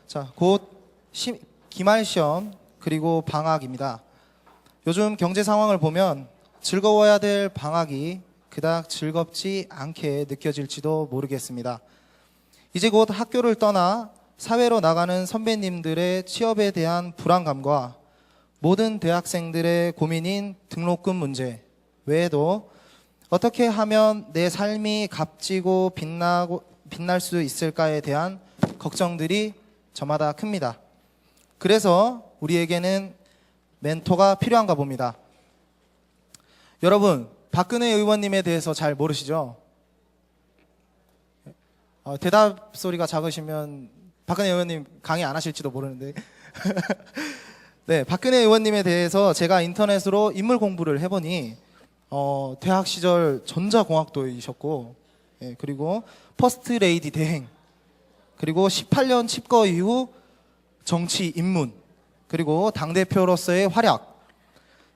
자, 곧 기말 시험 그리고 방학입니다. 요즘 경제 상황을 보면 즐거워야 될 방학이 그닥 즐겁지 않게 느껴질지도 모르겠습니다. 이제 곧 학교를 떠나 사회로 나가는 선배님들의 취업에 대한 불안감과 모든 대학생들의 고민인 등록금 문제 외에도 어떻게 하면 내 삶이 값지고 빛날 수 있을까에 대한 걱정들이 저마다 큽니다. 그래서 우리에게는 멘토가 필요한가 봅니다. 여러분, 박근혜 의원님에 대해서 잘 모르시죠? 대답 소리가 작으시면 박근혜 의원님 강의 안 하실지도 모르는데 네, 박근혜 의원님에 대해서 제가 인터넷으로 인물 공부를 해보니 대학 시절 전자공학도이셨고, 그리고 퍼스트 레이디 대행, 그리고 18년 칩거 이후 정치 입문, 그리고 당대표로서의 활약,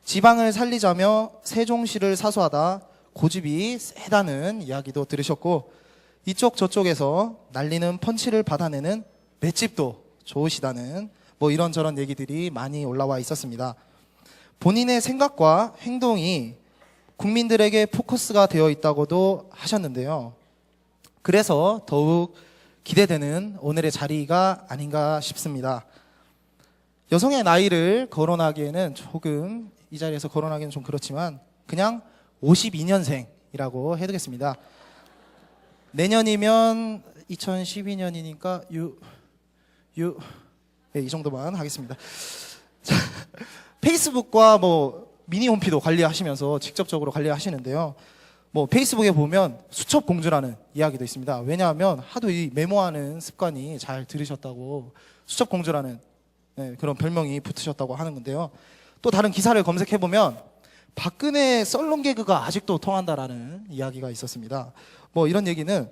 지방을 살리자며 세종시를 사수하다 고집이 세다는 이야기도 들으셨고, 이쪽 저쪽에서 날리는 펀치를 받아내는 맷집도 좋으시다는 뭐 이런저런 얘기들이 많이 올라와 있었습니다. 본인의 생각과 행동이 국민들에게 포커스가 되어 있다고도 하셨는데요. 그래서 더욱 기대되는 오늘의 자리가 아닌가 싶습니다. 여성의 나이를 거론하기에는 조금, 이 자리에서 거론하기는 좀 그렇지만 그냥 52년생이라고 해두겠습니다. 내년이면 2012년이니까 이 정도만 하겠습니다. 자, 페이스북과 뭐 미니 홈피도 관리하시면서 직접적으로 관리하시는데요. 뭐 페이스북에 보면 수첩 공주라는 이야기도 있습니다. 왜냐하면 하도 이 메모하는 습관이 잘 들으셨다고 수첩 공주라는 그런 별명이 붙으셨다고 하는 건데요. 또 다른 기사를 검색해 보면 박근혜 썰렁 개그가 아직도 통한다라는 이야기가 있었습니다. 뭐 이런 얘기는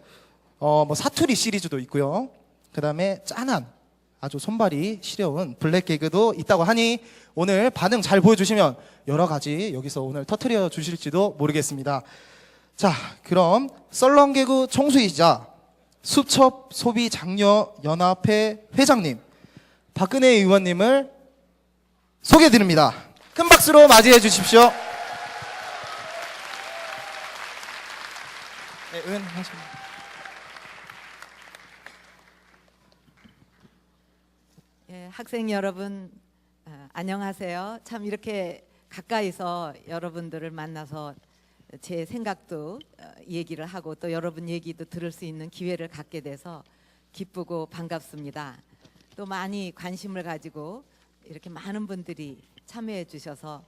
뭐 사투리 시리즈도 있고요. 그다음에 짠한 아주 손발이 시려운 블랙 개그도 있다고 하니 오늘 반응 잘 보여주시면 여러 가지 여기서 오늘 터트려 주실지도 모르겠습니다. 자, 그럼 썰렁 개그 총수이자 수첩 소비 장려 연합회 회장님 박근혜 의원님을 소개해 드립니다. 큰 박수로 맞이해 주십시오. 네, 의원 하십니다. 예, 학생 여러분 안녕하세요. 참 이렇게 가까이서 여러분들을 만나서 제 생각도 얘기를 하고 또 여러분 얘기도 들을 수 있는 기회를 갖게 돼서 기쁘고 반갑습니다. 또 많이 관심을 가지고 이렇게 많은 분들이 참여해 주셔서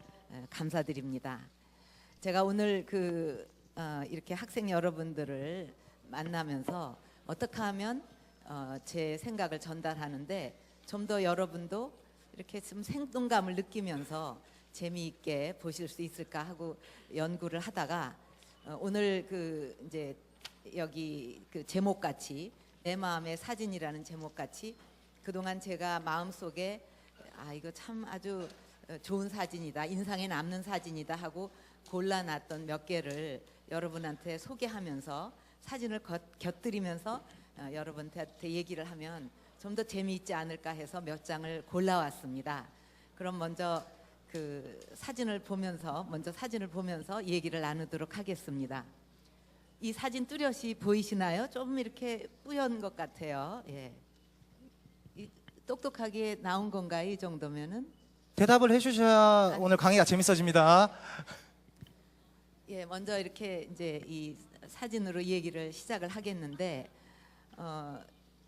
감사드립니다. 제가 오늘 이렇게 학생 여러분들을 만나면서 어떻게 하면 제 생각을 전달하는데 좀 더 여러분도 이렇게 좀 생동감을 느끼면서 재미있게 보실 수 있을까 하고 연구를 하다가 오늘 이제 여기 제목같이 내 마음의 사진이라는 제목같이 그동안 제가 마음속에 이거 참 아주 좋은 사진이다, 인상에 남는 사진이다 하고 골라놨던 몇 개를 여러분한테 소개하면서 사진을 곁들이면서 여러분한테 얘기를 하면 좀 더 재미있지 않을까 해서 몇 장을 골라왔습니다. 그럼 먼저 사진을 보면서 얘기를 나누도록 하겠습니다. 이 사진 뚜렷이 보이시나요? 좀 이렇게 뿌연 것 같아요. 예. 똑똑하게 나온 건가요? 이 정도면은? 대답을 해주셔야 오늘 강의가 재밌어집니다. 예, 먼저 이렇게 이제 이 사진으로 얘기를 시작을 하겠는데,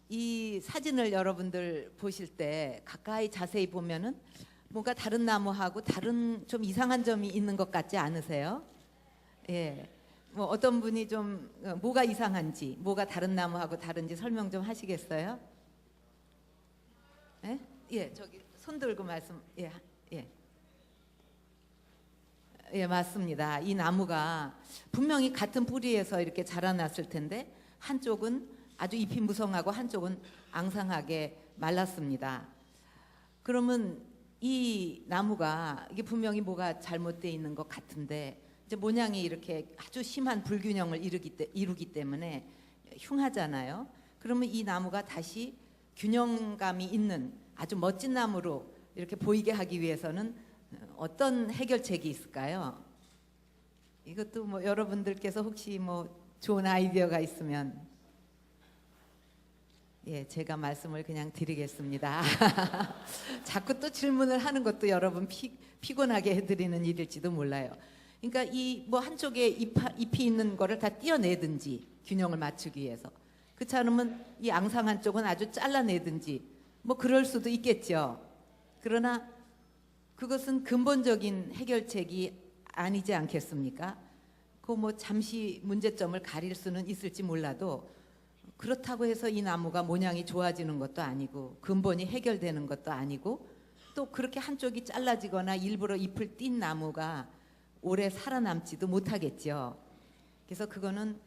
이 사진을 여러분들 보실 때 가까이 자세히 보면은 뭔가 다른 나무하고 다른 좀 이상한 점이 있는 것 같지 않으세요? 예, 뭐 어떤 분이 좀 뭐가 이상한지, 뭐가 다른 나무하고 다른지 설명 좀 하시겠어요? 예, 예, 저기 손 들고 말씀, 예. 예, 맞습니다. 이 나무가 분명히 같은 뿌리에서 이렇게 자라났을 텐데 한쪽은 아주 잎이 무성하고 한쪽은 앙상하게 말랐습니다. 그러면 이 나무가 이게 분명히 뭐가 잘못되어 있는 것 같은데 이제 모양이 이렇게 아주 심한 불균형을 이루기 때문에 흉하잖아요. 그러면 이 나무가 다시 균형감이 있는 아주 멋진 나무로 이렇게 보이게 하기 위해서는 어떤 해결책이 있을까요? 이것도 뭐 여러분들께서 혹시 뭐 좋은 아이디어가 있으면 예, 제가 말씀을 그냥 드리겠습니다. 자꾸 또 질문을 하는 것도 여러분 피곤하게 해드리는 일일지도 몰라요. 그러니까 이 뭐 한쪽에 잎이 있는 거를 다 떼어내든지 균형을 맞추기 위해서, 그렇지 않으면 이 앙상한 쪽은 아주 잘라내든지 뭐 그럴 수도 있겠죠. 그러나 그것은 근본적인 해결책이 아니지 않겠습니까? 그 뭐 잠시 문제점을 가릴 수는 있을지 몰라도 그렇다고 해서 이 나무가 모양이 좋아지는 것도 아니고 근본이 해결되는 것도 아니고, 또 그렇게 한쪽이 잘라지거나 일부러 잎을 띈 나무가 오래 살아남지도 못하겠죠. 그래서 그거는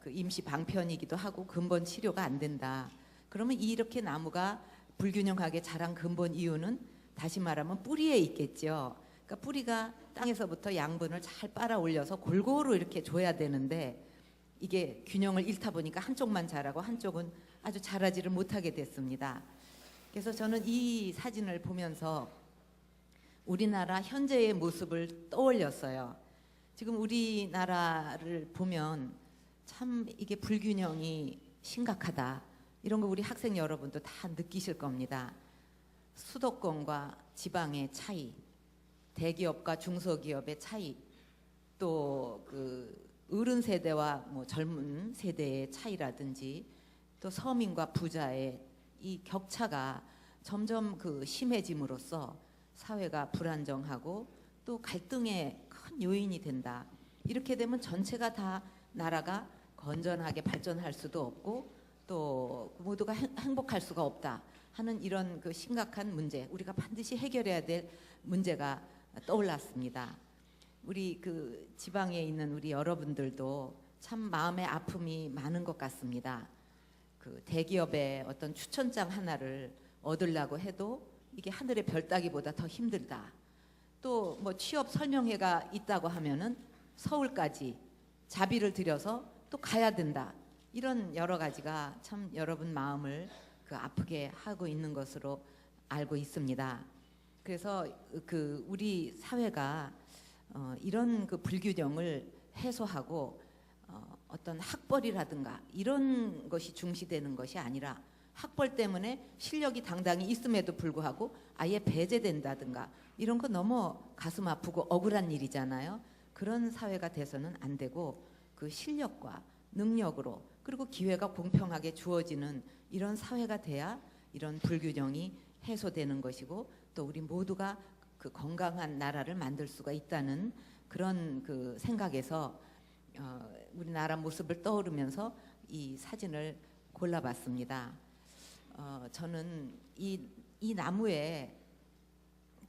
그 임시 방편이기도 하고 근본 치료가 안 된다. 그러면 이렇게 나무가 불균형하게 자란 근본 이유는 다시 말하면 뿌리에 있겠죠. 그러니까 뿌리가 땅에서부터 양분을 잘 빨아 올려서 골고루 이렇게 줘야 되는데 이게 균형을 잃다 보니까 한쪽만 자라고 한쪽은 아주 자라지를 못하게 됐습니다. 그래서 저는 이 사진을 보면서 우리나라 현재의 모습을 떠올렸어요. 지금 우리나라를 보면 참 이게 불균형이 심각하다. 이런 거 우리 학생 여러분도 다 느끼실 겁니다. 수도권과 지방의 차이, 대기업과 중소기업의 차이, 또 그 어른 세대와 뭐 젊은 세대의 차이라든지, 또 서민과 부자의 이 격차가 점점 그 심해짐으로써 사회가 불안정하고 또 갈등의 큰 요인이 된다. 이렇게 되면 전체가 다 나라가 건전하게 발전할 수도 없고 또 모두가 행복할 수가 없다 하는 이런 그 심각한 문제, 우리가 반드시 해결해야 될 문제가 떠올랐습니다. 우리 그 지방에 있는 우리 여러분들도 참 마음의 아픔이 많은 것 같습니다. 그 대기업의 어떤 추천장 하나를 얻으려고 해도 이게 하늘의 별 따기보다 더 힘들다. 또 뭐 취업 설명회가 있다고 하면은 서울까지 자비를 들여서 또 가야 된다. 이런 여러 가지가 참 여러분 마음을 그 아프게 하고 있는 것으로 알고 있습니다. 그래서 그 우리 사회가 이런 그 불균형을 해소하고 어떤 학벌이라든가 이런 것이 중시되는 것이 아니라 학벌 때문에 실력이 당당히 있음에도 불구하고 아예 배제된다든가 이런 거 너무 가슴 아프고 억울한 일이잖아요. 그런 사회가 돼서는 안 되고 그 실력과 능력으로 그리고 기회가 공평하게 주어지는 이런 사회가 돼야 이런 불균형이 해소되는 것이고 또 우리 모두가 그 건강한 나라를 만들 수가 있다는 그런 그 생각에서 우리나라 모습을 떠오르면서 이 사진을 골라봤습니다. 저는 이 나무의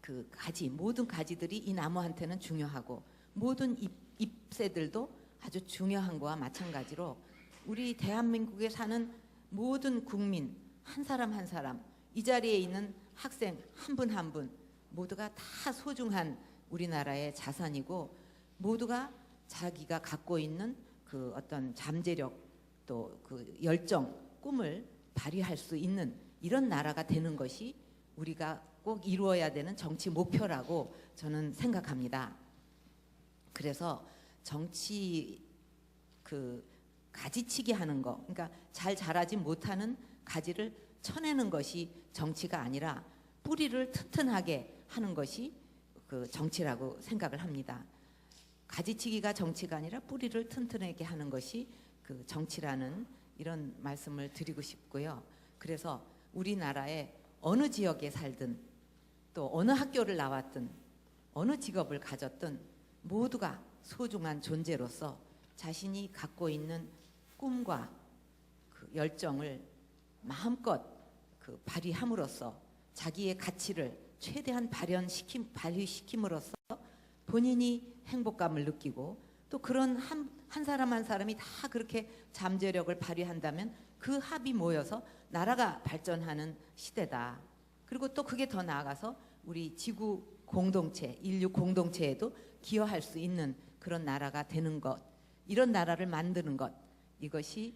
그 가지, 모든 가지들이 이 나무한테는 중요하고 모든 잎새들도 아주 중요한 거와 마찬가지로 우리 대한민국에 사는 모든 국민 한 사람 한 사람, 이 자리에 있는 학생 한 분 한 분 모두가 다 소중한 우리나라의 자산이고 모두가 자기가 갖고 있는 그 어떤 잠재력 또 그 열정, 꿈을 발휘할 수 있는 이런 나라가 되는 것이 우리가 꼭 이루어야 되는 정치 목표라고 저는 생각합니다. 그래서 정치 그 가지치기 하는 거, 그러니까 잘 자라지 못하는 가지를 쳐내는 것이 정치가 아니라 뿌리를 튼튼하게 하는 것이 그 정치라고 생각을 합니다. 가지치기가 정치가 아니라 뿌리를 튼튼하게 하는 것이 그 정치라는 이런 말씀을 드리고 싶고요. 그래서 우리나라의 어느 지역에 살든 또 어느 학교를 나왔든 어느 직업을 가졌든 모두가 소중한 존재로서 자신이 갖고 있는 꿈과 그 열정을 마음껏 그 발휘함으로써 자기의 가치를 최대한 발휘시킴으로써 본인이 행복감을 느끼고 또 그런 한 사람 한 사람이 다 그렇게 잠재력을 발휘한다면 그 합이 모여서 나라가 발전하는 시대다. 그리고 또 그게 더 나아가서 우리 지구 공동체, 인류 공동체에도 기여할 수 있는 그런 나라가 되는 것, 이런 나라를 만드는 것, 이것이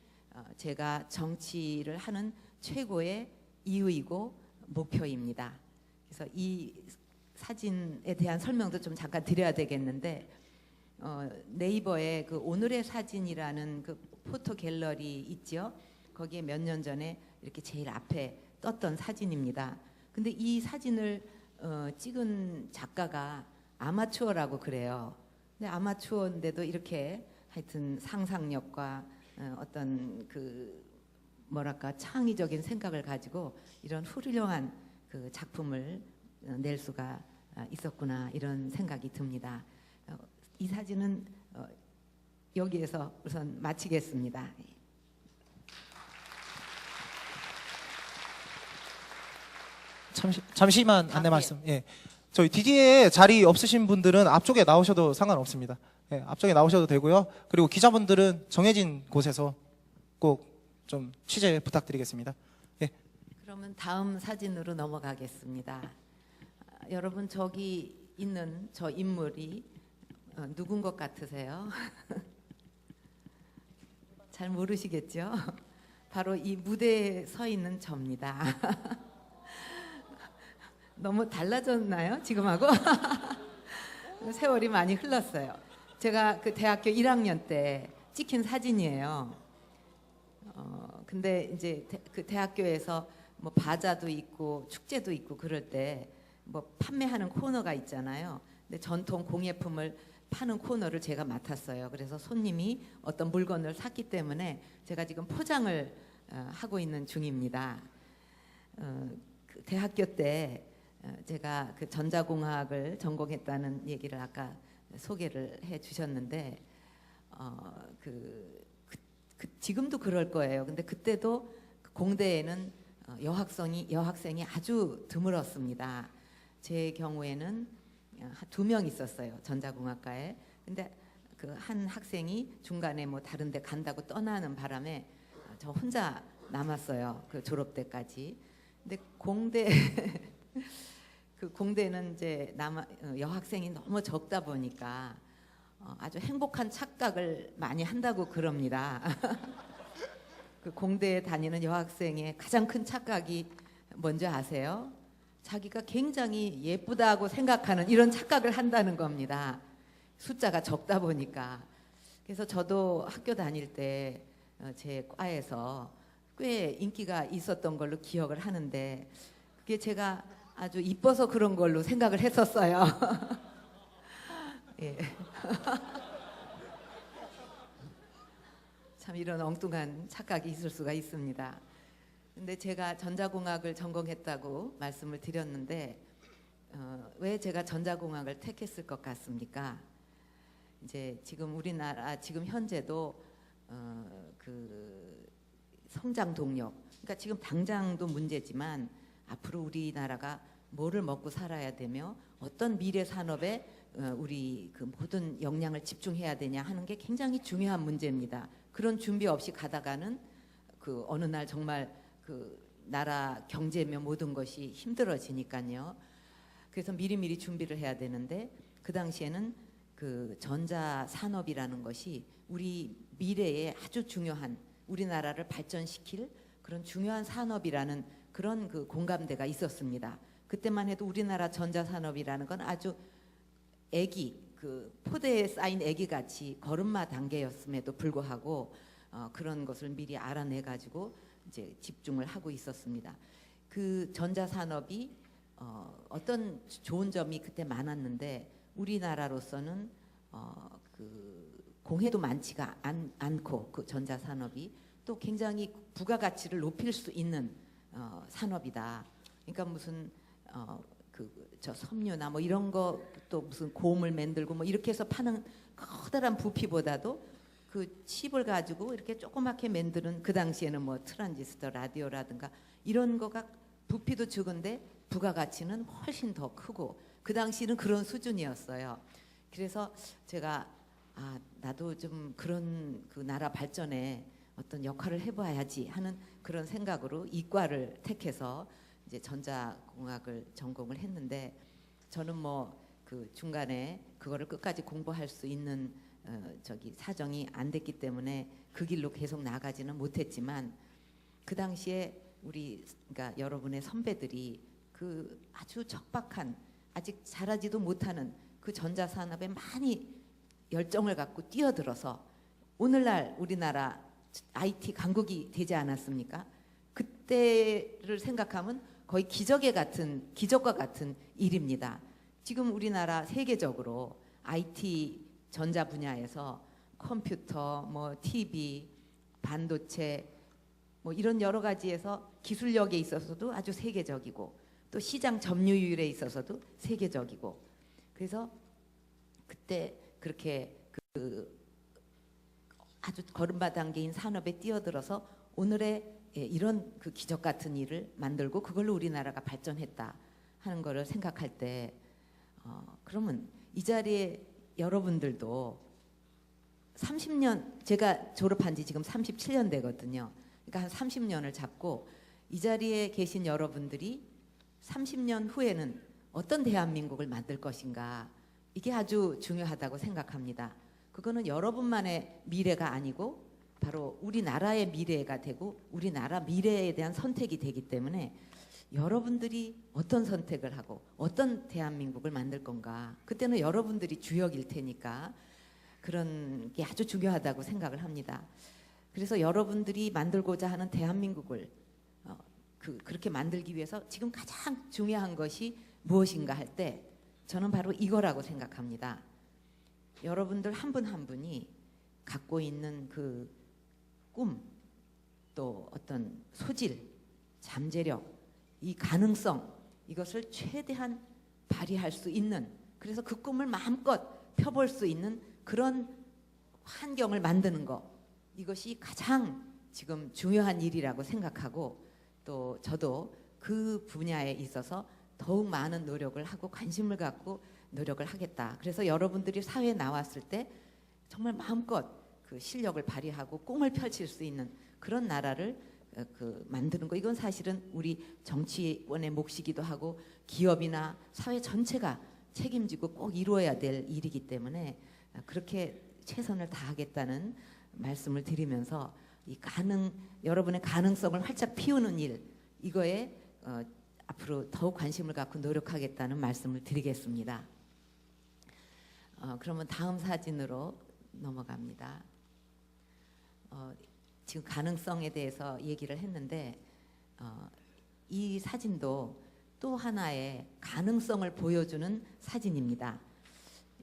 제가 정치를 하는 최고의 이유이고 목표입니다. 그래서 이 사진에 대한 설명도 좀 잠깐 드려야 되겠는데 네이버에 그 오늘의 사진이라는 그 포토 갤러리 있죠. 거기에 몇 년 전에 이렇게 제일 앞에 떴던 사진입니다. 근데 이 사진을 찍은 작가가 아마추어라고 그래요. 근데 아마추어인데도 이렇게 하여튼 상상력과 어떤 그 뭐랄까 창의적인 생각을 가지고 이런 훌륭한 그 작품을 낼 수가 있었구나 이런 생각이 듭니다. 이 사진은 여기에서 우선 마치겠습니다. 잠시만 안내 예. 말씀. 예. 저희 DD에 자리 없으신 분들은 앞쪽에 나오셔도 상관없습니다. 예, 앞쪽에 나오셔도 되고요. 그리고 기자분들은 정해진 곳에서 꼭 좀 취재 부탁드리겠습니다. 예. 그러면 다음 사진으로 넘어가겠습니다. 여러분 저기 있는 저 인물이 누군 것 같으세요? 잘 모르시겠죠? 바로 이 무대에 서 있는 저입니다. 너무 달라졌나요? 지금하고? 세월이 많이 흘렀어요. 제가 그 대학교 1학년 때 찍힌 사진이에요. 근데 이제 그 대학교에서 뭐 바자도 있고 축제도 있고 그럴 때 뭐 판매하는 코너가 있잖아요. 근데 전통 공예품을 파는 코너를 제가 맡았어요. 그래서 손님이 어떤 물건을 샀기 때문에 제가 지금 포장을 하고 있는 중입니다. 그 대학교 때 제가 그 전자공학을 전공했다는 얘기를 아까 소개를 해주셨는데 지금도 그럴 거예요. 근데 그때도 공대에는 여학생이 아주 드물었습니다. 제 경우에는 2명 있었어요. 전자공학과에. 근데 그 한 학생이 중간에 뭐 다른 데 간다고 떠나는 바람에 저 혼자 남았어요. 그 졸업 때까지. 근데 공대는 이제 여학생이 너무 적다 보니까 아주 행복한 착각을 많이 한다고 그럽니다. 그 공대에 다니는 여학생의 가장 큰 착각이 뭔지 아세요? 자기가 굉장히 예쁘다고 생각하는 이런 착각을 한다는 겁니다. 숫자가 적다 보니까. 그래서 저도 학교 다닐 때 제 과에서 꽤 인기가 있었던 걸로 기억을 하는데 그게 제가 아주 이뻐서 그런 걸로 생각을 했었어요. 예. 참 이런 엉뚱한 착각이 있을 수가 있습니다. 근데 제가 전자공학을 전공했다고 말씀을 드렸는데 왜 제가 전자공학을 택했을 것 같습니까? 이제 지금 우리나라 지금 현재도 그 성장 동력, 그러니까 지금 당장도 문제지만 앞으로 우리나라가 뭐를 먹고 살아야 되며 어떤 미래 산업에 우리 그 모든 역량을 집중해야 되냐 하는 게 굉장히 중요한 문제입니다. 그런 준비 없이 가다가는 그 어느 날 정말 그 나라 경제며 모든 것이 힘들어지니까요. 그래서 미리미리 준비를 해야 되는데 그 당시에는 그 전자 산업이라는 것이 우리 미래에 아주 중요한 우리나라를 발전시킬 그런 중요한 산업이라는 그런 그 공감대가 있었습니다. 그때만 해도 우리나라 전자 산업이라는 건 아주 애기 그 포대에 쌓인 애기 같이 걸음마 단계였음에도 불구하고 그런 것을 미리 알아내 가지고 이제 집중을 하고 있었습니다. 그 전자 산업이 어떤 좋은 점이 그때 많았는데 우리나라로서는 그 공해도 많지가 않고 그 전자 산업이 또 굉장히 부가가치를 높일 수 있는 산업이다. 그러니까 무슨 저 섬유나 뭐 이런 거 또 무슨 곰을 만들고 뭐 이렇게 해서 파는 커다란 부피보다도 그 칩을 가지고 이렇게 조그맣게 만드는 그 당시에는 뭐 트랜지스터 라디오라든가 이런 거가 부피도 적은데 부가가치는 훨씬 더 크고 그 당시는 그런 수준이었어요. 그래서 제가 나도 좀 그런 그 나라 발전에 어떤 역할을 해봐야지 하는 그런 생각으로 이과를 택해서 이제 전자공학을 전공을 했는데 저는 뭐 그 중간에 그거를 끝까지 공부할 수 있는 사정이 안 됐기 때문에 그 길로 계속 나가지는 못했지만 그 당시에 우리 그러니까 여러분의 선배들이 그 아주 척박한 아직 자라지도 못하는 그 전자산업에 많이 열정을 갖고 뛰어들어서 오늘날 우리나라 IT 강국이 되지 않았습니까? 그때를 생각하면 거의 기적과 같은 일입니다. 지금 우리나라 세계적으로 IT 전자 분야에서 컴퓨터, 뭐 TV, 반도체 뭐 이런 여러 가지에서 기술력에 있어서도 아주 세계적이고 또 시장 점유율에 있어서도 세계적이고 그래서 그때 그렇게 그 아주 걸음마 단계인 산업에 뛰어들어서 오늘의 이런 그 기적 같은 일을 만들고 그걸로 우리나라가 발전했다 하는 거를 생각할 때 그러면 이 자리에 여러분들도 30년 제가 졸업한 지 지금 37년 되거든요. 그러니까 한 30년을 잡고 이 자리에 계신 여러분들이 30년 후에는 어떤 대한민국을 만들 것인가 이게 아주 중요하다고 생각합니다. 그거는 여러분만의 미래가 아니고 바로 우리나라의 미래가 되고 우리나라 미래에 대한 선택이 되기 때문에 여러분들이 어떤 선택을 하고 어떤 대한민국을 만들 건가 그때는 여러분들이 주역일 테니까 그런 게 아주 중요하다고 생각을 합니다. 그래서 여러분들이 만들고자 하는 대한민국을 그렇게 만들기 위해서 지금 가장 중요한 것이 무엇인가 할 때 저는 바로 이거라고 생각합니다. 여러분들 한 분 한 분이 갖고 있는 그 꿈, 또 어떤 소질, 잠재력, 이 가능성 이것을 최대한 발휘할 수 있는 그래서 그 꿈을 마음껏 펴볼 수 있는 그런 환경을 만드는 것 이것이 가장 지금 중요한 일이라고 생각하고 또 저도 그 분야에 있어서 더욱 많은 노력을 하고 관심을 갖고 노력을 하겠다. 그래서 여러분들이 사회에 나왔을 때 정말 마음껏 그 실력을 발휘하고 꿈을 펼칠 수 있는 그런 나라를 만드는 거 이건 사실은 우리 정치원의 몫이기도 하고 기업이나 사회 전체가 책임지고 꼭 이루어야 될 일이기 때문에 그렇게 최선을 다하겠다는 말씀을 드리면서 여러분의 가능성을 활짝 피우는 일 이거에 앞으로 더욱 관심을 갖고 노력하겠다는 말씀을 드리겠습니다. 그러면 다음 사진으로 넘어갑니다. 지금 가능성에 대해서 얘기를 했는데 이 사진도 또 하나의 가능성을 보여주는 사진입니다.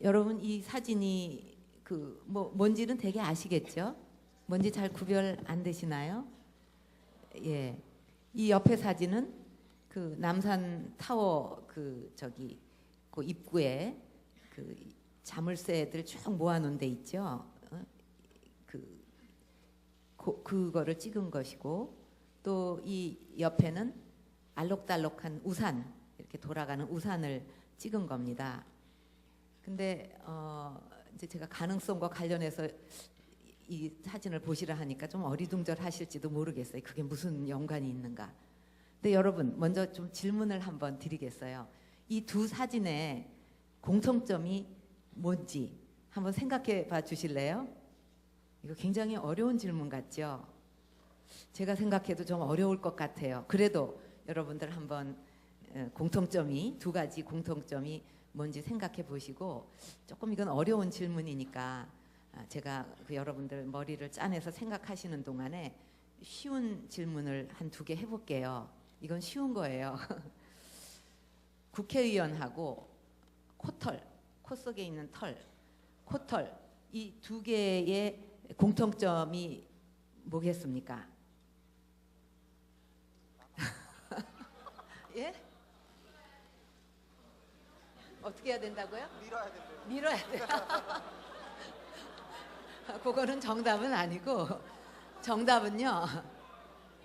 여러분 이 사진이 뭔지는 되게 아시겠죠? 뭔지 잘 구별 안 되시나요? 예, 이 옆에 사진은 그 남산 타워 그 입구에 그 자물쇠들 쭉 모아놓은 데 있죠. 그거를 찍은 것이고 또 이 옆에는 알록달록한 우산 이렇게 돌아가는 우산을 찍은 겁니다. 근데 이제 제가 가능성과 관련해서 이 사진을 보시라 하니까 좀 어리둥절하실지도 모르겠어요. 그게 무슨 연관이 있는가. 근데 여러분 먼저 좀 질문을 한번 드리겠어요. 이 두 사진의 공통점이 뭔지 한번 생각해 봐 주실래요? 이거 굉장히 어려운 질문 같죠? 제가 생각해도 좀 어려울 것 같아요. 그래도 여러분들 한번 두 가지 공통점이 뭔지 생각해 보시고 조금 이건 어려운 질문이니까 제가 여러분들 머리를 짜내서 생각하시는 동안에 쉬운 질문을 한 2개 해볼게요. 이건 쉬운 거예요. 국회의원하고 코 속에 있는 코털 이 2개의 공통점이 뭐겠습니까? 예? 어떻게 해야 된다고요? 밀어야 돼요. 그거는 정답은 아니고 정답은요.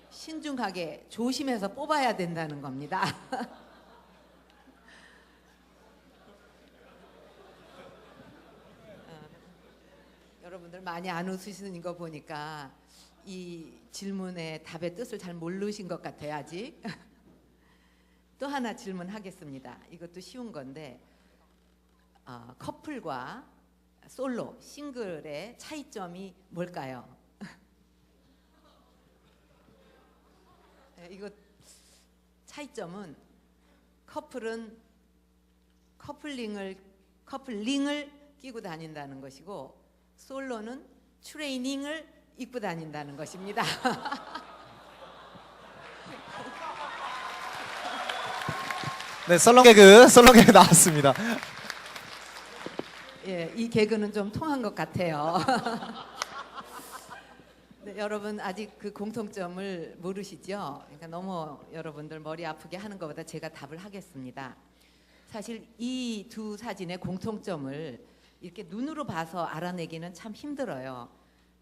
신중하게 조심해서 뽑아야 된다는 겁니다. 여러분들 많이 안 웃으시는 거 보니까 이 질문의 답의 뜻을 잘 모르신 것 같아요. 아직. 또 하나 질문하겠습니다. 이것도 쉬운 건데 커플과 솔로, 싱글의 차이점이 뭘까요? 이거 차이점은 커플은 커플링을 끼고 다닌다는 것이고 솔로는 트레이닝을 입고 다닌다는 것입니다. 네, 썰렁 개그 나왔습니다. 예, 이 개그는 좀 통한 것 같아요. 네, 여러분 아직 그 공통점을 모르시죠? 그러니까 너무 여러분들 머리 아프게 하는 것보다 제가 답을 하겠습니다. 사실 이 두 사진의 공통점을 이렇게 눈으로 봐서 알아내기는 참 힘들어요.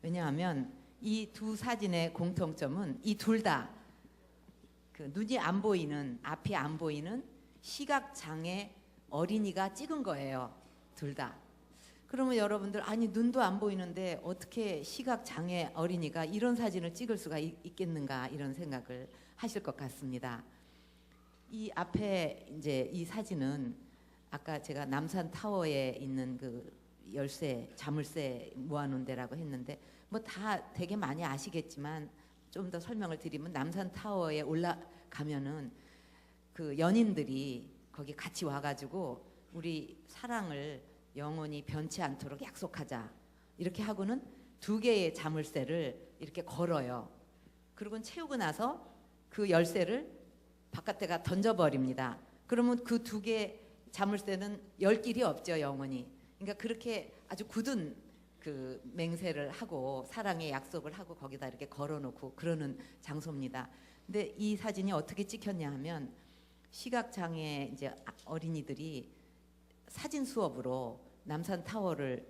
왜냐하면 이 두 사진의 공통점은 이 둘 다 그 눈이 안 보이는, 앞이 안 보이는 시각 장애 어린이가 찍은 거예요. 둘 다. 그러면 여러분들 아니 눈도 안 보이는데 어떻게 시각 장애 어린이가 이런 사진을 찍을 수가 있겠는가 이런 생각을 하실 것 같습니다. 이 앞에 이제 이 사진은 아까 제가 남산 타워에 있는 그 열쇠, 자물쇠 모아놓은 데라고 했는데 뭐 다 되게 많이 아시겠지만 좀 더 설명을 드리면 남산 타워에 올라가면은 그 연인들이 거기 같이 와가지고 우리 사랑을 영원히 변치 않도록 약속하자 이렇게 하고는 두 개의 자물쇠를 이렇게 걸어요. 그리고 채우고 나서 그 열쇠를 바깥에가 던져버립니다. 그러면 그 두 개 자물쇠는 열 길이 없죠, 영원히. 그러니까 그렇게 아주 굳은 그 맹세를 하고 사랑의 약속을 하고 거기다 이렇게 걸어놓고 그러는 장소입니다. 근데 이 사진이 어떻게 찍혔냐 하면 시각장애 이제 어린이들이 사진 수업으로 남산 타워를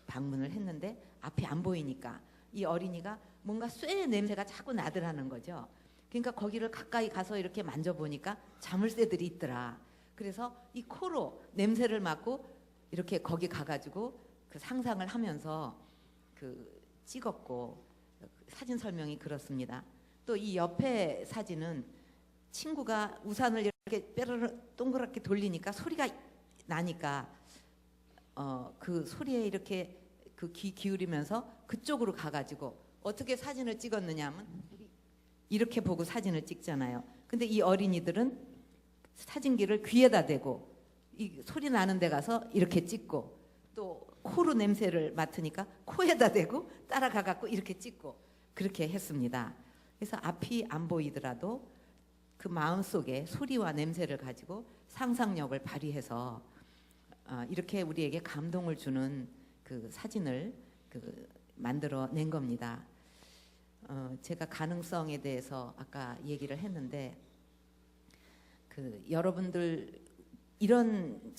방문을 했는데 앞이 안 보이니까 이 어린이가 뭔가 쇠 냄새가 자꾸 나더라는 거죠. 그러니까 거기를 가까이 가서 이렇게 만져보니까 자물쇠들이 있더라. 그래서 이 코로 냄새를 맡고 이렇게 거기 가가지고 그 상상을 하면서 그 찍었고 사진 설명이 그렇습니다. 또 이 옆에 사진은 친구가 우산을 이렇게 빼르르 동그랗게 돌리니까 소리가 나니까 그 소리에 이렇게 그 귀 기울이면서 그쪽으로 가가지고 어떻게 사진을 찍었느냐 하면 이렇게 보고 사진을 찍잖아요. 근데 이 어린이들은 사진기를 귀에다 대고 이 소리 나는 데 가서 이렇게 찍고 또 코로 냄새를 맡으니까 코에다 대고 따라가 갖고 이렇게 찍고 그렇게 했습니다. 그래서 앞이 안 보이더라도 그 마음속에 소리와 냄새를 가지고 상상력을 발휘해서 이렇게 우리에게 감동을 주는 그 사진을 만들어 낸 겁니다. 제가 가능성에 대해서 아까 얘기를 했는데 여러분들 이런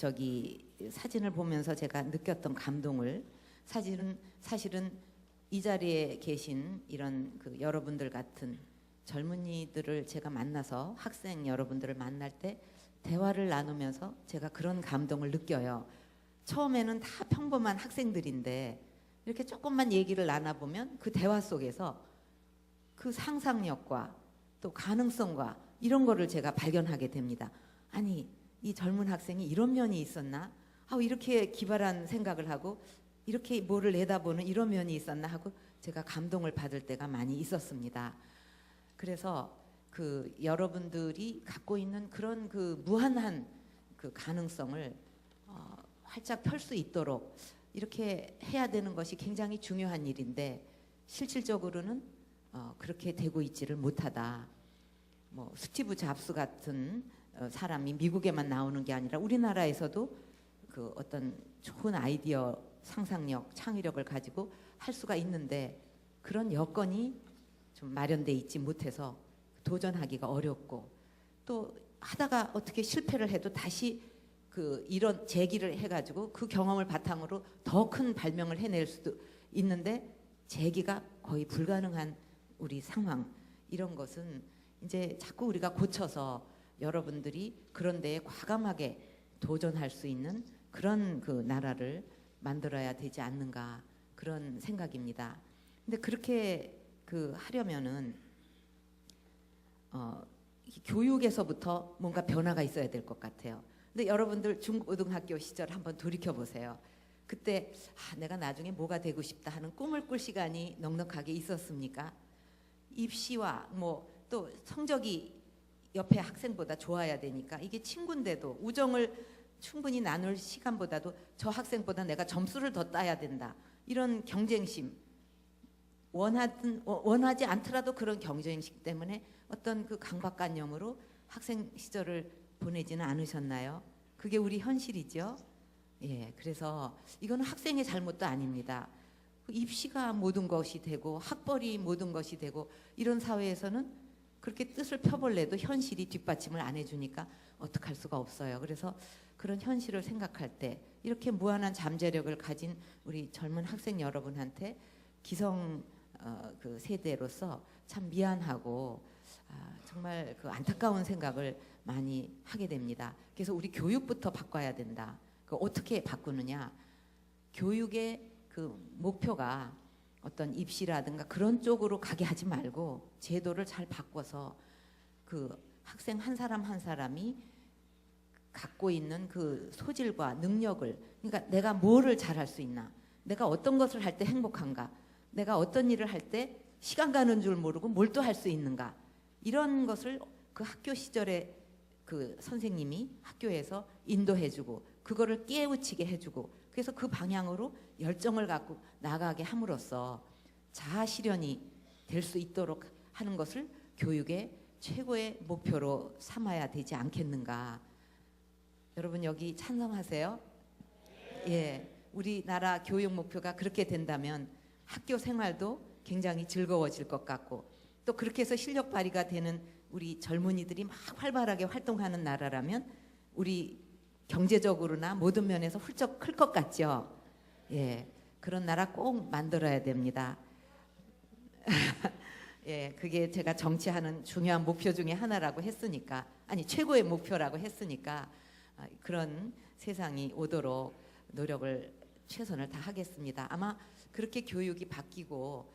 사진을 보면서 제가 느꼈던 감동을 사실은 이 자리에 계신 이런 여러분들 같은 젊은이들을 제가 만나서 학생 여러분들을 만날 때 대화를 나누면서 제가 그런 감동을 느껴요. 처음에는 다 평범한 학생들인데 이렇게 조금만 얘기를 나눠보면 그 대화 속에서 그 상상력과 또 가능성과 이런 거를 제가 발견하게 됩니다. 아니 이 젊은 학생이 이런 면이 있었나? 이렇게 기발한 생각을 하고 이렇게 뭐를 내다보는 이런 면이 있었나 하고 제가 감동을 받을 때가 많이 있었습니다. 그래서 여러분들이 갖고 있는 그런 무한한 가능성을 활짝 펼 수 있도록 이렇게 해야 되는 것이 굉장히 중요한 일인데 실질적으로는 그렇게 되고 있지를 못하다. 뭐 스티브 잡스 같은 사람이 미국에만 나오는 게 아니라 우리나라에서도 어떤 좋은 아이디어, 상상력, 창의력을 가지고 할 수가 있는데 그런 여건이 좀 마련돼 있지 못해서 도전하기가 어렵고 또 하다가 어떻게 실패를 해도 다시 이런 재기를 해가지고 그 경험을 바탕으로 더 큰 발명을 해낼 수도 있는데 재기가 거의 불가능한 우리 상황 이런 것은 이제 자꾸 우리가 고쳐서 여러분들이 그런 데에 과감하게 도전할 수 있는 그런 나라를 만들어야 되지 않는가 그런 생각입니다. 근데 그렇게 하려면은 교육에서부터 뭔가 변화가 있어야 될 것 같아요. 근데 여러분들 중고등학교 시절 한번 돌이켜 보세요. 그때 내가 나중에 뭐가 되고 싶다 하는 꿈을 꿀 시간이 넉넉하게 있었습니까? 입시와 뭐 또 성적이 옆에 학생보다 좋아야 되니까 이게 친구인데도 우정을 충분히 나눌 시간보다도 저 학생보다 내가 점수를 더 따야 된다. 이런 경쟁심, 원하지 않더라도 그런 경쟁심 때문에 어떤 그 강박관념으로 학생 시절을 보내지는 않으셨나요? 그게 우리 현실이죠. 예, 그래서 이거는 학생의 잘못도 아닙니다. 입시가 모든 것이 되고 학벌이 모든 것이 되고 이런 사회에서는 그렇게 뜻을 펴볼래도 현실이 뒷받침을 안 해주니까 어떡할 수가 없어요. 그래서 그런 현실을 생각할 때 이렇게 무한한 잠재력을 가진 우리 젊은 학생 여러분한테 기성 그 세대로서 참 미안하고 정말 그 안타까운 생각을 많이 하게 됩니다. 그래서 우리 교육부터 바꿔야 된다. 그 어떻게 바꾸느냐? 교육의 그 목표가 어떤 입시라든가 그런 쪽으로 가게 하지 말고 제도를 잘 바꿔서 그 학생 한 사람 한 사람이 갖고 있는 그 소질과 능력을, 그러니까 내가 뭐를 잘할 수 있나, 내가 어떤 것을 할 때 행복한가, 내가 어떤 일을 할 때 시간 가는 줄 모르고 몰두할 수 있는가, 이런 것을 그 학교 시절에 그 선생님이 학교에서 인도해주고 그거를 깨우치게 해주고, 그래서 그 방향으로 열정을 갖고 나가게 함으로써 자아 실현이 될 수 있도록 하는 것을 교육의 최고의 목표로 삼아야 되지 않겠는가. 여러분 여기 찬성하세요? 예, 우리나라 교육 목표가 그렇게 된다면 학교 생활도 굉장히 즐거워질 것 같고, 또 그렇게 해서 실력 발휘가 되는 우리 젊은이들이 막 활발하게 활동하는 나라라면 우리 경제적으로나 모든 면에서 훌쩍 클 것 같죠. 예, 그런 나라 꼭 만들어야 됩니다. 예, 그게 제가 정치하는 중요한 목표 중에 하나라고 했으니까, 아니 최고의 목표라고 했으니까 그런 세상이 오도록 노력을 최선을 다하겠습니다. 아마 그렇게 교육이 바뀌고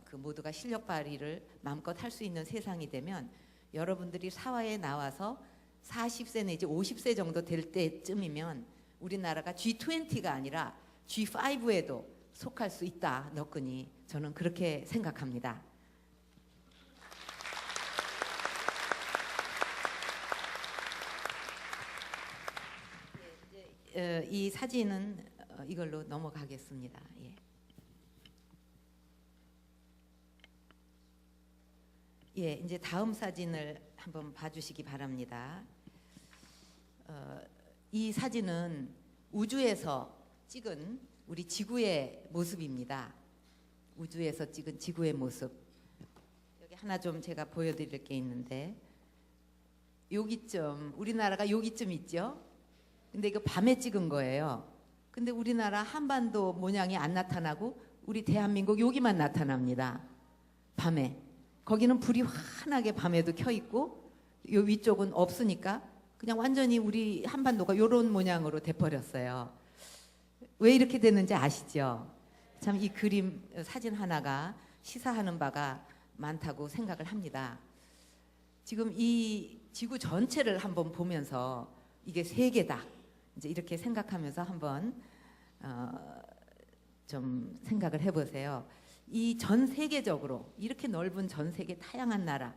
그 모두가 실력 발휘를 마음껏 할 수 있는 세상이 되면 여러분들이 사회에 나와서 40세 내지 50세 정도 될 때쯤이면 우리나라가 G20가 아니라 G5에도 속할 수 있다, 너끈히. 저는 그렇게 생각합니다. 이 사진은 이걸로 넘어가겠습니다. 예. 예, 이제 다음 사진을 한번 봐주시기 바랍니다. 이 사진은 우주에서 찍은 우리 지구의 모습입니다. 우주에서 찍은 지구의 모습. 여기 하나 좀 제가 보여드릴 게 있는데, 여기쯤, 우리나라가 여기쯤 있죠? 근데 이거 밤에 찍은 거예요. 근데 우리나라 한반도 모양이 안 나타나고 우리 대한민국 여기만 나타납니다. 밤에. 거기는 불이 환하게 밤에도 켜 있고 요 위쪽은 없으니까 그냥 완전히 우리 한반도가 요런 모양으로 돼버렸어요. 왜 이렇게 됐는지 아시죠? 참 이 그림 사진 하나가 시사하는 바가 많다고 생각을 합니다. 지금 이 지구 전체를 한번 보면서 이게 세계다, 이제 이렇게 생각하면서 한번 좀 생각을 해보세요. 이 전 세계적으로 이렇게 넓은 전 세계 다양한 나라에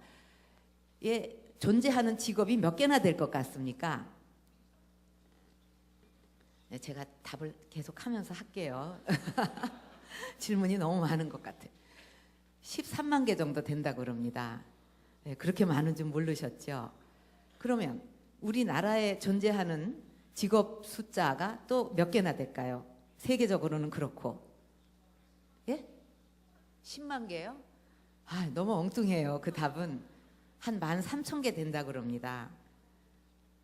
존재하는 직업이 몇 개나 될 것 같습니까? 네, 제가 답을 계속 하면서 할게요. 질문이 너무 많은 것 같아요. 13만 개 정도 된다고 그럽니다. 네, 그렇게 많은 줄 모르셨죠? 그러면 우리나라에 존재하는 직업 숫자가 또 몇 개나 될까요? 세계적으로는 그렇고. 예? 10만 개요? 아, 너무 엉뚱해요. 그 답은 한 13,000개 된다 그럽니다.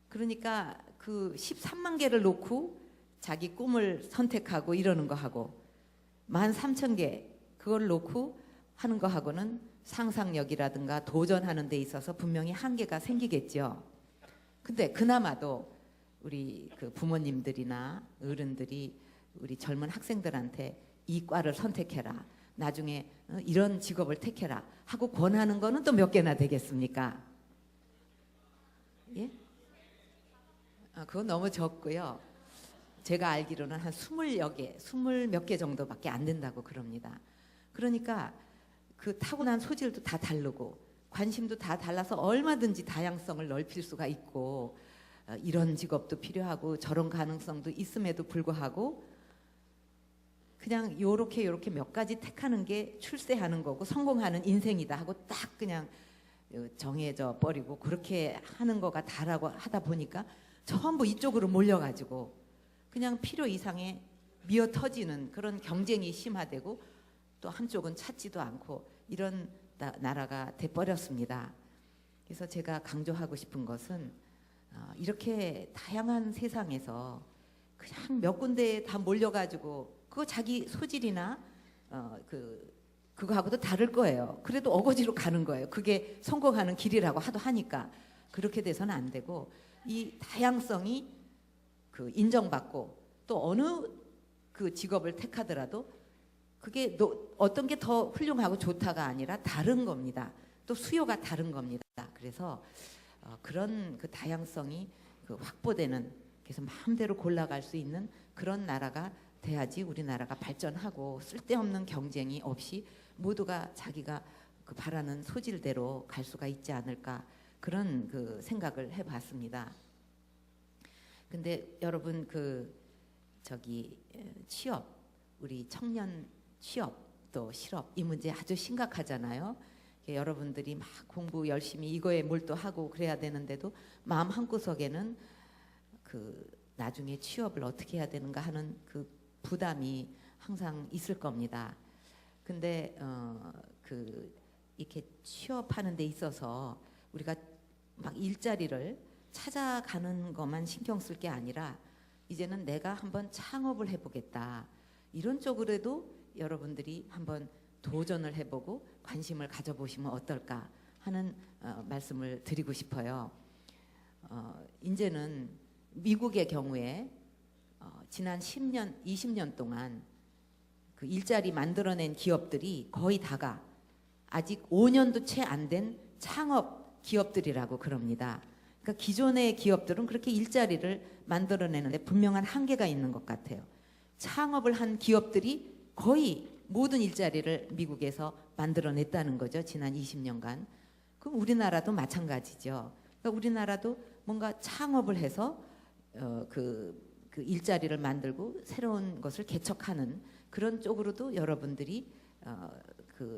그러니까 그 13만 개를 놓고 자기 꿈을 선택하고 이러는 거 하고 13,000개 그걸 놓고 하는 거 하고는 상상력이라든가 도전하는 데 있어서 분명히 한계가 생기겠죠. 근데 그나마도 우리 그 부모님들이나 어른들이 우리 젊은 학생들한테 이 과를 선택해라, 나중에 이런 직업을 택해라 하고 권하는 거는 또 몇 개나 되겠습니까? 예? 그건 너무 적고요. 제가 알기로는 한 20여 개, 20 몇 개 정도밖에 안 된다고 그럽니다. 그러니까 그 타고난 소질도 다 다르고 관심도 다 달라서 얼마든지 다양성을 넓힐 수가 있고 이런 직업도 필요하고 저런 가능성도 있음에도 불구하고 그냥 요렇게 몇 가지 택하는 게 출세하는 거고 성공하는 인생이다 하고 딱 그냥 정해져 버리고 그렇게 하는 거가 다라고 하다 보니까 전부 이쪽으로 몰려가지고 그냥 필요 이상의 미어 터지는 그런 경쟁이 심화되고 또 한쪽은 찾지도 않고 이런 나라가 돼버렸습니다. 그래서 제가 강조하고 싶은 것은 이렇게 다양한 세상에서 그냥 몇 군데에 다 몰려가지고 그거 자기 소질이나 그거하고도 다를 거예요. 그래도 어거지로 가는 거예요. 그게 성공하는 길이라고 하니까 그렇게 돼서는 안 되고 이 다양성이 인정받고 또 어느 그 직업을 택하더라도 그게 어떤 게 더 훌륭하고 좋다가 아니라 다른 겁니다. 또 수요가 다른 겁니다. 그래서 그런 그 다양성이 확보되는 그래서 마음대로 골라갈 수 있는 그런 나라가 돼야지 우리나라가 발전하고 쓸데없는 경쟁이 없이 모두가 자기가 바라는 소질대로 갈 수가 있지 않을까 그런 생각을 해봤습니다. 근데 여러분 취업 우리 청년 취업 또 실업 이 문제 아주 심각하잖아요. 여러분들이 막 공부 열심히 이거에 몰두하고 그래야 되는데도 마음 한구석에는 나중에 취업을 어떻게 해야 되는가 하는 부담이 항상 있을 겁니다. 근데 이렇게 취업하는 데 있어서 우리가 막 일자리를 찾아가는 것만 신경 쓸 게 아니라 이제는 내가 한번 창업을 해보겠다 이런 쪽으로도 여러분들이 한번 도전을 해보고 관심을 가져보시면 어떨까 하는 말씀을 드리고 싶어요. 이제는 미국의 경우에 지난 10년, 20년 동안 일자리 만들어낸 기업들이 거의 다가 아직 5년도 채 안 된 창업 기업들이라고 그럽니다. 그러니까 기존의 기업들은 그렇게 일자리를 만들어내는데 분명한 한계가 있는 것 같아요. 창업을 한 기업들이 거의 모든 일자리를 미국에서 만들어냈다는 거죠. 지난 20년간. 그럼 우리나라도 마찬가지죠. 그러니까 우리나라도 뭔가 창업을 해서 그 일자리를 만들고 새로운 것을 개척하는 그런 쪽으로도 여러분들이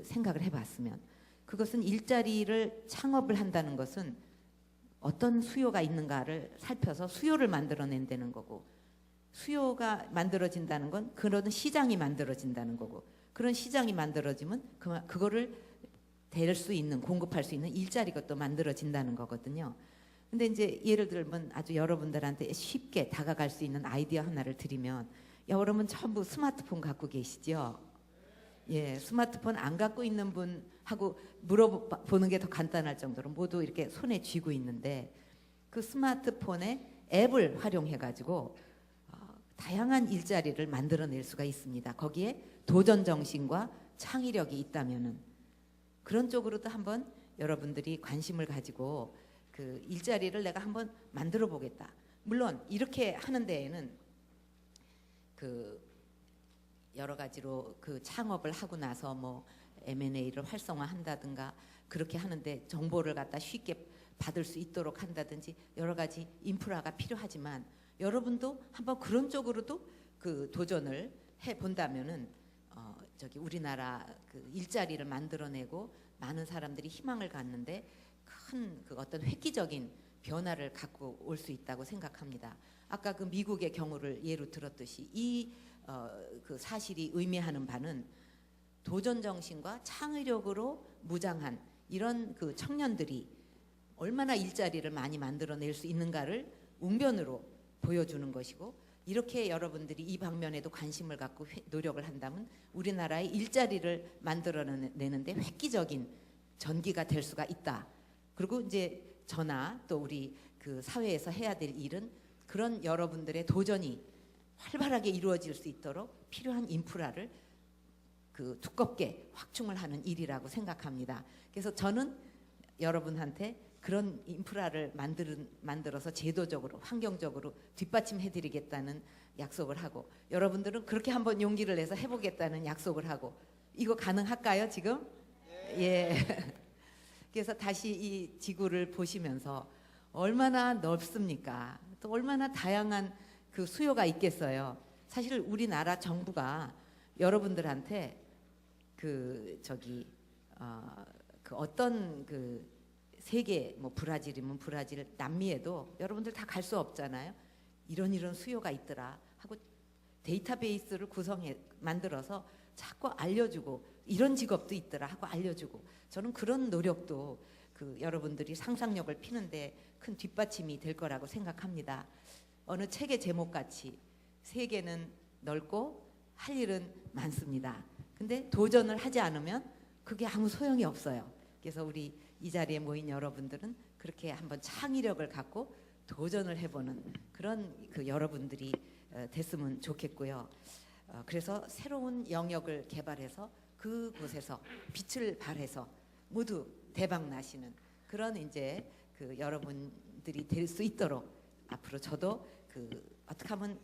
생각을 해봤으면 그것은 일자리를 창업을 한다는 것은 어떤 수요가 있는가를 살펴서 수요를 만들어낸다는 거고 수요가 만들어진다는 건 그런 시장이 만들어진다는 거고 그런 시장이 만들어지면 그거를 댈 수 있는 공급할 수 있는 일자리가 또 만들어진다는 거거든요. 근데 이제 예를 들면 아주 여러분들한테 쉽게 다가갈 수 있는 아이디어 하나를 드리면 여러분 전부 스마트폰 갖고 계시죠? 예, 스마트폰 안 갖고 있는 분하고 물어보는 게 더 간단할 정도로 모두 이렇게 손에 쥐고 있는데 그 스마트폰에 앱을 활용해 가지고 다양한 일자리를 만들어낼 수가 있습니다. 거기에 도전 정신과 창의력이 있다면은 그런 쪽으로도 한번 여러분들이 관심을 가지고 일자리를 내가 한번 만들어 보겠다. 물론 이렇게 하는 데에는 여러 가지로 창업을 하고 나서 뭐 M&A를 활성화한다든가 그렇게 하는데 정보를 갖다 쉽게 받을 수 있도록 한다든지 여러 가지 인프라가 필요하지만 여러분도 한번 그런 쪽으로도 도전을 해 본다면은 우리나라 일자리를 만들어내고 많은 사람들이 희망을 갖는데 큰 어떤 획기적인 변화를 갖고 올 수 있다고 생각합니다. 아까 미국의 경우를 예로 들었듯이 이 사실이 의미하는 바는 도전 정신과 창의력으로 무장한 이런 청년들이 얼마나 일자리를 많이 만들어낼 수 있는가를 웅변으로 보여주는 것이고 이렇게 여러분들이 이 방면에도 관심을 갖고 노력을 한다면 우리나라의 일자리를 만들어내는데 획기적인 전기가 될 수가 있다. 그리고 이제 저나 또 우리 사회에서 해야 될 일은 그런 여러분들의 도전이 활발하게 이루어질 수 있도록 필요한 인프라를 두껍게 확충을 하는 일이라고 생각합니다. 그래서 저는 여러분한테 그런 인프라를 만들어서 제도적으로 환경적으로 뒷받침해드리겠다는 약속을 하고 여러분들은 그렇게 한번 용기를 내서 해보겠다는 약속을 하고 이거 가능할까요 지금? 예. 그래서 다시 이 지구를 보시면서 얼마나 넓습니까? 또 얼마나 다양한 그 수요가 있겠어요. 사실 우리나라 정부가 여러분들한테 그 어떤 그 세계 뭐 브라질이면 브라질, 남미에도 여러분들 다 갈 수 없잖아요. 이런 수요가 있더라 하고 데이터베이스를 만들어서 자꾸 알려주고 이런 직업도 있더라 하고 알려주고, 저는 그런 노력도 그 여러분들이 상상력을 피는데 큰 뒷받침이 될 거라고 생각합니다. 어느 책의 제목같이 세계는 넓고 할 일은 많습니다. 근데 도전을 하지 않으면 그게 아무 소용이 없어요. 그래서 우리 이 자리에 모인 여러분들은 그렇게 한번 창의력을 갖고 도전을 해보는 그런 그 여러분들이 됐으면 좋겠고요. 그래서 새로운 영역을 개발해서 그곳에서 빛을 발해서 모두 대박 나시는 그런 이제 그 여러분들이 될 수 있도록 앞으로 저도 어떻게 하면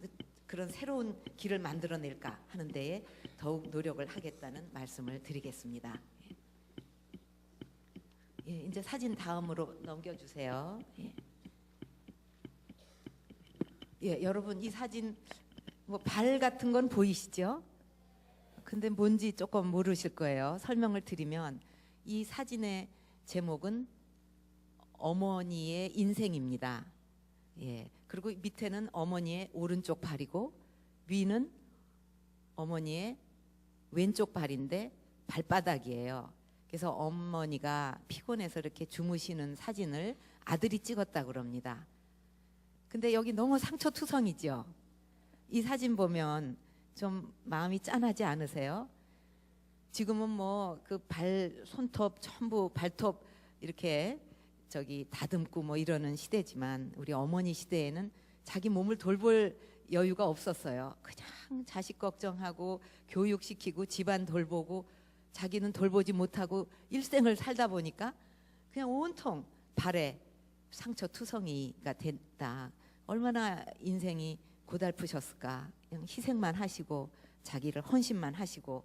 그런 새로운 길을 만들어낼까 하는 데에 더욱 노력을 하겠다는 말씀을 드리겠습니다. 예, 이제 사진 다음으로 넘겨주세요. 예, 여러분 이 사진 뭐 발 같은 건 보이시죠? 근데 뭔지 조금 모르실 거예요. 설명을 드리면 이 사진의 제목은 어머니의 인생입니다. 예, 그리고 밑에는 어머니의 오른쪽 발이고 위는 어머니의 왼쪽 발인데 발바닥이에요. 그래서 어머니가 피곤해서 이렇게 주무시는 사진을 아들이 찍었다고 그럽니다. 근데 여기 너무 상처투성이죠. 이 사진 보면 좀 마음이 짠하지 않으세요? 지금은 뭐 그 손톱 전부 발톱 이렇게 다듬고 뭐 이러는 시대지만 우리 어머니 시대에는 자기 몸을 돌볼 여유가 없었어요. 그냥 자식 걱정하고 교육시키고 집안 돌보고 자기는 돌보지 못하고 일생을 살다 보니까 그냥 온통 발에 상처투성이가 됐다. 얼마나 인생이 고달프셨을까. 그냥 희생만 하시고 자기를 헌신만 하시고.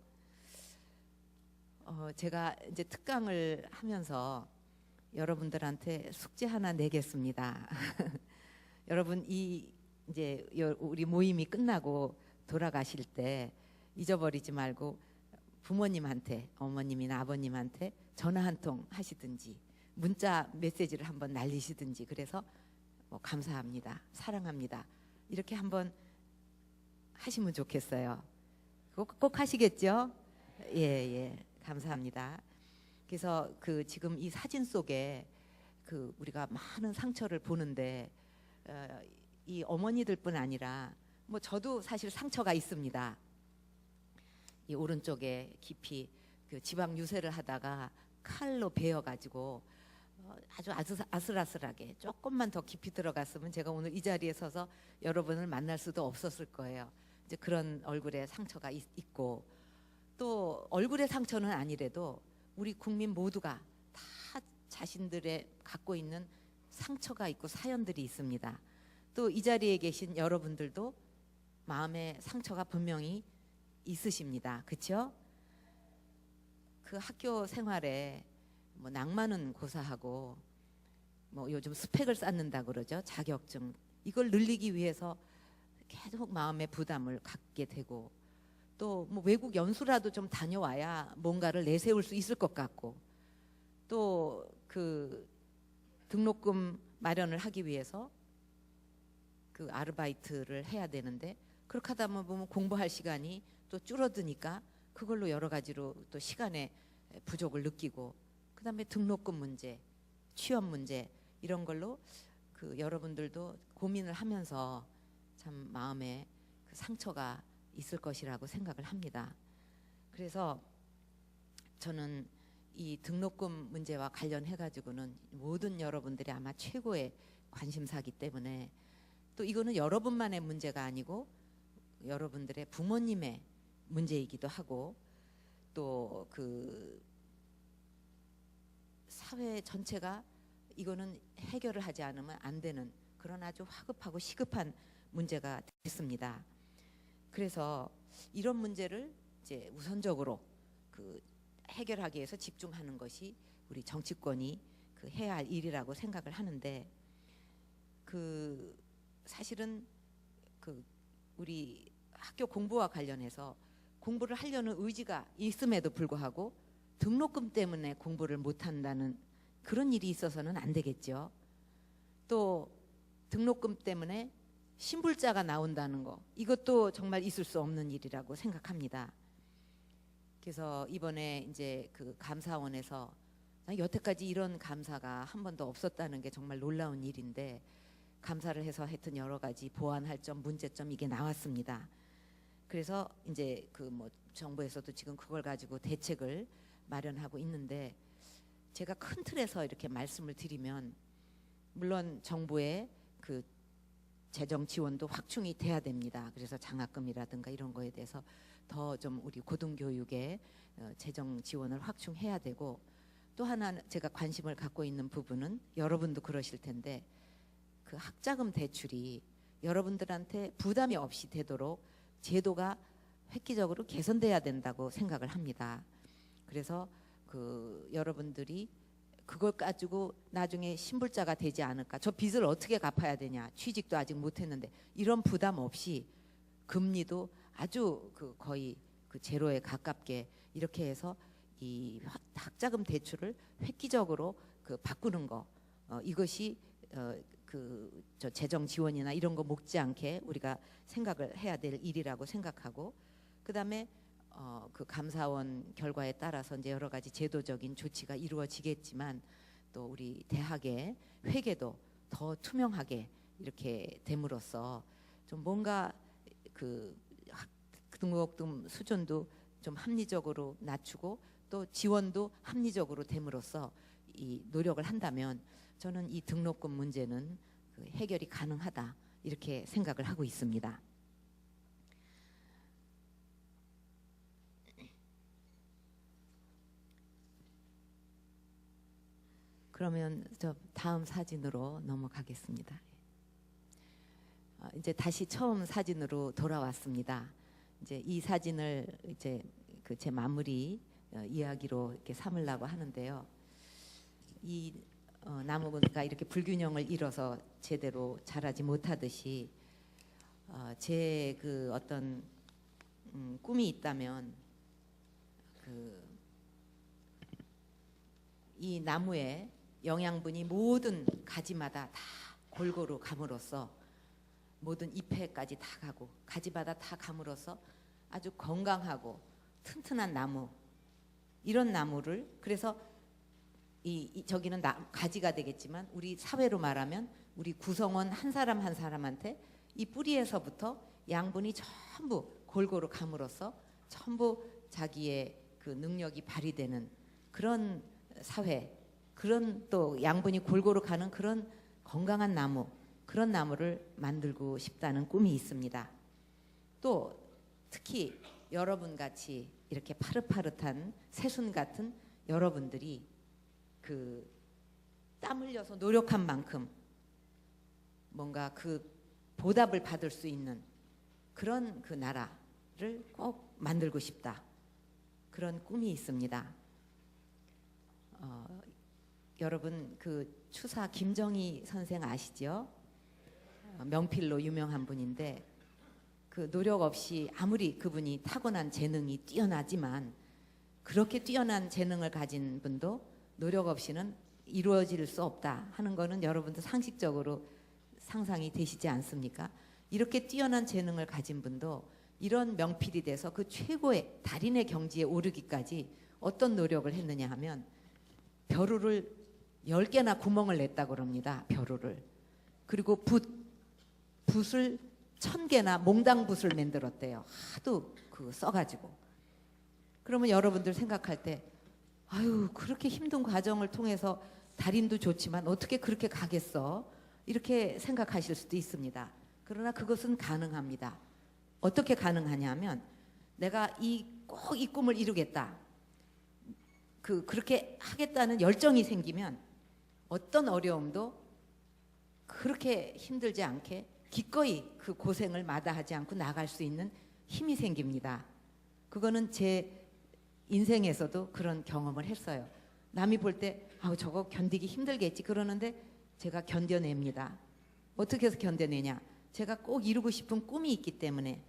제가 이제 특강을 하면서 여러분들한테 숙제 하나 내겠습니다. 여러분 이제 우리 모임이 끝나고 돌아가실 때 잊어버리지 말고 부모님한테, 어머님이나 아버님한테 전화 한 통 하시든지 문자 메시지를 한번 날리시든지, 그래서 뭐 감사합니다, 사랑합니다 이렇게 한번 하시면 좋겠어요. 꼭 하시겠죠? 예, 감사합니다. 그래서 지금 이 사진 속에 우리가 많은 상처를 보는데 이 어머니들뿐 아니라 뭐 저도 사실 상처가 있습니다. 이 오른쪽에 깊이 지방 유세를 하다가 칼로 베어가지고 아주 아슬아슬하게 조금만 더 깊이 들어갔으면 제가 오늘 이 자리에 서서 여러분을 만날 수도 없었을 거예요. 이제 그런 얼굴에 상처가 있고, 또 얼굴의 상처는 아니래도 우리 국민 모두가 다 자신들의 갖고 있는 상처가 있고 사연들이 있습니다. 또 이 자리에 계신 여러분들도 마음의 상처가 분명히 있으십니다. 그렇죠? 그 학교 생활에 뭐 낭만은 고사하고 뭐 요즘 스펙을 쌓는다 그러죠. 자격증 이걸 늘리기 위해서 계속 마음의 부담을 갖게 되고, 또 뭐 외국 연수라도 좀 다녀와야 뭔가를 내세울 수 있을 것 같고, 또 등록금 마련을 하기 위해서 아르바이트를 해야 되는데, 그렇게 하다 보면 공부할 시간이 또 줄어드니까 그걸로 여러 가지로 또 시간의 부족을 느끼고, 그다음에 등록금 문제, 취업 문제 이런 걸로 여러분들도 고민을 하면서 참 마음에 상처가 있을 것이라고 생각을 합니다. 그래서 저는 이 등록금 문제와 관련해 가지고는 모든 여러분들이 아마 최고의 관심사이기 때문에, 또 이거는 여러분만의 문제가 아니고 여러분들의 부모님의 문제이기도 하고, 또 사회 전체가 이거는 해결을 하지 않으면 안 되는 그런 아주 화급하고 시급한 문제가 됐습니다. 그래서 이런 문제를 이제 우선적으로 해결하기 위해서 집중하는 것이 우리 정치권이 그 해야 할 일이라고 생각을 하는데, 그 사실은 그 우리 학교 공부와 관련해서 공부를 하려는 의지가 있음에도 불구하고 등록금 때문에 공부를 못한다는 그런 일이 있어서는 안 되겠죠. 또 등록금 때문에 신불자가 나온다는 거, 이것도 정말 있을 수 없는 일이라고 생각합니다. 그래서 이번에 이제 그 감사원에서 여태까지 이런 감사가 한 번도 없었다는 게 정말 놀라운 일인데, 감사를 해서 하여튼 여러 가지 보완할 점, 문제점 이게 나왔습니다. 그래서 이제 그 뭐 정부에서도 지금 그걸 가지고 대책을 마련하고 있는데, 제가 큰 틀에서 이렇게 말씀을 드리면, 물론 정부의 그 재정 지원도 확충이 돼야 됩니다. 그래서 장학금이라든가 이런 거에 대해서 더 좀 우리 고등교육에 재정 지원을 확충해야 되고, 또 하나 제가 관심을 갖고 있는 부분은, 여러분도 그러실 텐데, 그 학자금 대출이 여러분들한테 부담이 없이 되도록 제도가 획기적으로 개선돼야 된다고 생각을 합니다. 그래서 그 여러분들이 그걸 가지고 나중에 신불자가 되지 않을까, 저 빚을 어떻게 갚아야 되냐, 취직도 아직 못했는데, 이런 부담 없이 금리도 아주 그 거의 그 제로에 가깝게 이렇게 해서 이 학자금 대출을 획기적으로 그 바꾸는 거, 이것이 그 저 재정 지원이나 이런 거 먹지 않게 우리가 생각을 해야 될 일이라고 생각하고, 그다음에 그 감사원 결과에 따라서 이제 여러 가지 제도적인 조치가 이루어지겠지만, 또 우리 대학의 회계도 더 투명하게 이렇게 됨으로써 좀 뭔가 그 등록금 수준도 좀 합리적으로 낮추고, 또 지원도 합리적으로 됨으로써 이 노력을 한다면, 저는 이 등록금 문제는 그 해결이 가능하다, 이렇게 생각을 하고 있습니다. 그러면 저 다음 사진으로 넘어가겠습니다. 이제 다시 처음 사진으로 돌아왔습니다. 이제 이 사진을 이제 그 제 마무리 이야기로 이렇게 삼으려고 하는데요. 이 나무가 이렇게 불균형을 이뤄서 제대로 자라지 못하듯이, 제 그 어떤 꿈이 있다면, 그 이 나무에 영양분이 모든 가지마다 다 골고루 감으로써, 모든 잎에까지 다 가고 가지마다 다 감으로써 아주 건강하고 튼튼한 나무, 이런 나무를, 그래서 저기는 가지가 되겠지만, 우리 사회로 말하면 우리 구성원 한 사람 한 사람한테 이 뿌리에서부터 양분이 전부 골고루 감으로써 전부 자기의 그 능력이 발휘되는 그런 사회, 그런 또 양분이 골고루 가는 그런 건강한 나무, 그런 나무를 만들고 싶다는 꿈이 있습니다. 또 특히 여러분 같이 이렇게 파릇파릇한 새순 같은 여러분들이 그 땀 흘려서 노력한 만큼 뭔가 그 보답을 받을 수 있는 그런 그 나라를 꼭 만들고 싶다, 그런 꿈이 있습니다. 여러분 그 추사 김정희 선생 아시죠? 명필로 유명한 분인데, 그 노력 없이 아무리 그분이 타고난 재능이 뛰어나지만, 그렇게 뛰어난 재능을 가진 분도 노력 없이는 이루어질 수 없다 하는 거는 여러분도 상식적으로 상상이 되시지 않습니까? 이렇게 뛰어난 재능을 가진 분도 이런 명필이 돼서 그 최고의 달인의 경지에 오르기까지 어떤 노력을 했느냐 하면, 벼루를 10개나 구멍을 냈다고 그럽니다. 벼루를. 그리고 붓을 1000개나 몽당붓을 만들었대요. 하도 그 써가지고. 그러면 여러분들 생각할 때, 아유 그렇게 힘든 과정을 통해서 달인도 좋지만 어떻게 그렇게 가겠어? 이렇게 생각하실 수도 있습니다. 그러나 그것은 가능합니다. 어떻게 가능하냐면, 내가 꼭 이 꿈을 이루겠다, 그렇게 하겠다는 열정이 생기면 어떤 어려움도 그렇게 힘들지 않게 기꺼이 그 고생을 마다하지 않고 나갈 수 있는 힘이 생깁니다. 그거는 제 인생에서도 그런 경험을 했어요. 남이 볼 때 아우 저거 견디기 힘들겠지 그러는데 제가 견뎌냅니다. 어떻게 해서 견뎌내냐? 제가 꼭 이루고 싶은 꿈이 있기 때문에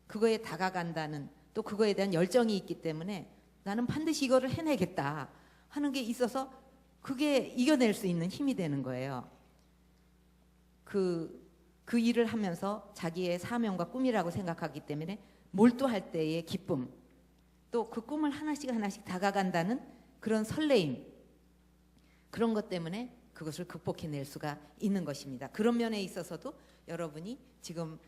그거에 다가간다는 또 그거에 대한 열정이 있기 때문에 나는 반드시 이거를 해내겠다 하는 게 있어서 그게 이겨낼 수 있는 힘이 되는 거예요. 그 일을 하면서 자기의 사명과 꿈이라고 생각하기 때문에 몰두할 때의 기쁨, 또 그 꿈을 하나씩 하나씩 다가간다는 그런 설레임, 그런 것 때문에 그것을 극복해낼 수가 있는 것입니다. 그런 면에 있어서도 여러분이 지금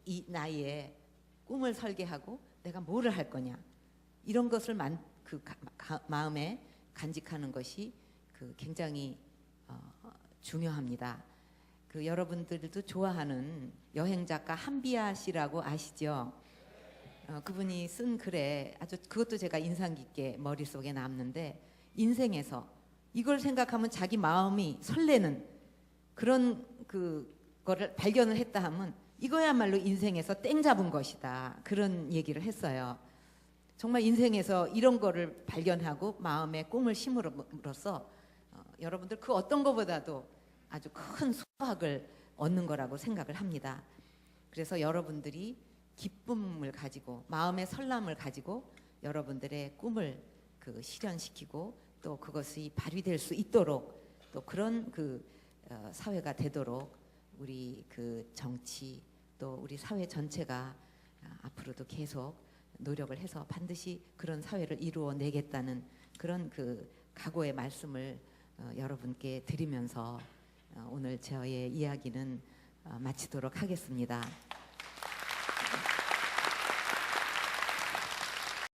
이 나이에 꿈을 설계하고 내가 뭐를 할 거냐 이런 것을 마음에 간직하는 것이 굉장히 중요합니다. 여러분들도 좋아하는 여행 작가 한비아 씨라고 아시죠? 그분이 쓴 글에 아주 그것도 제가 인상 깊게 머릿속에 남는데, 인생에서 이걸 생각하면 자기 마음이 설레는 그런 그거를 발견을 했다 하면 이거야말로 인생에서 땡 잡은 것이다, 그런 얘기를 했어요. 정말 인생에서 이런 거를 발견하고 마음에 꿈을 심음으로써 여러분들 그 어떤 것보다도 아주 큰 수확을 얻는 거라고 생각을 합니다. 그래서 여러분들이 기쁨을 가지고 마음의 설람을 가지고 여러분들의 꿈을 실현시키고 또 그것이 발휘될 수 있도록 또 그런 사회가 되도록 우리 정치 또 우리 사회 전체가 앞으로도 계속 노력을 해서 반드시 그런 사회를 이루어내겠다는 그런 각오의 말씀을 여러분께 드리면서 오늘 저의 이야기는 마치도록 하겠습니다.